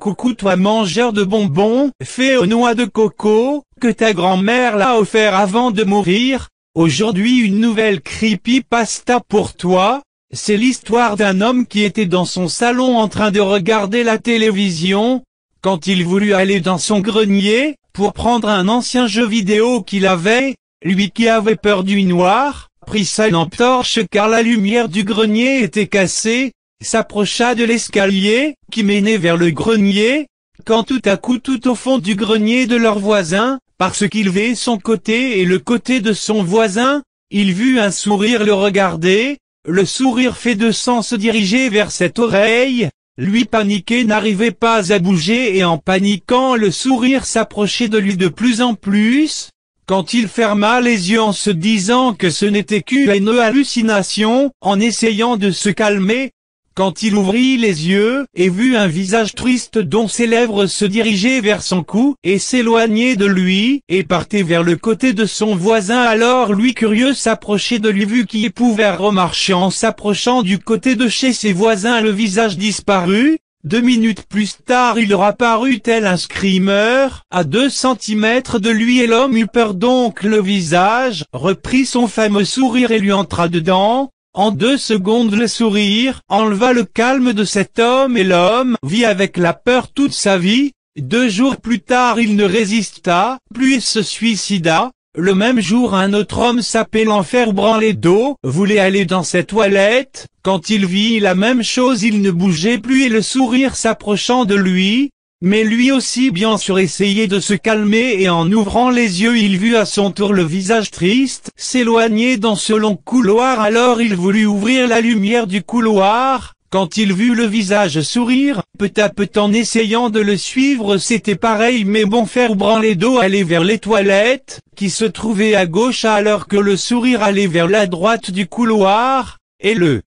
Coucou toi mangeur de bonbons, fait aux noix de coco, que ta grand-mère l'a offert avant de mourir. Aujourd'hui une nouvelle creepypasta pour toi. C'est l'histoire d'un homme qui était dans son salon en train de regarder la télévision, quand il voulut aller dans son grenier, pour prendre un ancien jeu vidéo qu'il avait. Lui qui avait peur du noir, prit sa lampe torche car la lumière du grenier était cassée, s'approcha de l'escalier, qui menait vers le grenier, quand tout à coup tout au fond du grenier de leur voisin, parce qu'il vit son côté et le côté de son voisin, il vit un sourire le regarder, le sourire fait de sang se diriger vers cette oreille, lui paniqué n'arrivait pas à bouger et en paniquant le sourire s'approchait de lui de plus en plus. Quand il ferma les yeux en se disant que ce n'était qu'une hallucination, en essayant de se calmer, quand il ouvrit les yeux et vit un visage triste dont ses lèvres se dirigeaient vers son cou et s'éloignaient de lui et partaient vers le côté de son voisin, alors lui curieux s'approchait de lui vu qu'il pouvait remarcher en s'approchant du côté de chez ses voisins. Le visage disparut. 2 minutes plus tard il reparut tel un screamer, à 2 centimètres de lui et l'homme eut peur donc le visage reprit son fameux sourire et lui entra dedans. En 2 secondes le sourire enleva le calme de cet homme et l'homme vit avec la peur toute sa vie. 2 jours plus tard il ne résista plus et se suicida. Le même jour un autre homme s'appelant Ferbranledo voulait aller dans ses toilettes. Quand il vit la même chose il ne bougeait plus et le sourire s'approchant de lui. Mais lui aussi bien sûr essayait de se calmer et en ouvrant les yeux il vit à son tour le visage triste s'éloigner dans ce long couloir. Alors il voulut ouvrir la lumière du couloir. Quand il vit le visage sourire, peu à peu en essayant de le suivre c'était pareil mais bon Ferbranledo allait vers les toilettes, qui se trouvaient à gauche alors que le sourire allait vers la droite du couloir, et le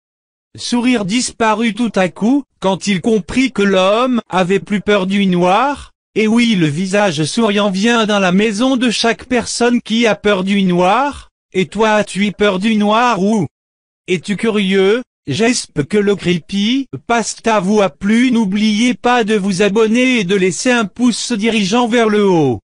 sourire disparut tout à coup, quand il comprit que l'homme avait plus peur du noir. Et oui, le visage souriant vient dans la maison de chaque personne qui a peur du noir. Et toi, as-tu peur du noir ou es-tu curieux? J'espère que le creepypasta vous a plu. N'oubliez pas de vous abonner et de laisser un pouce se dirigeant vers le haut.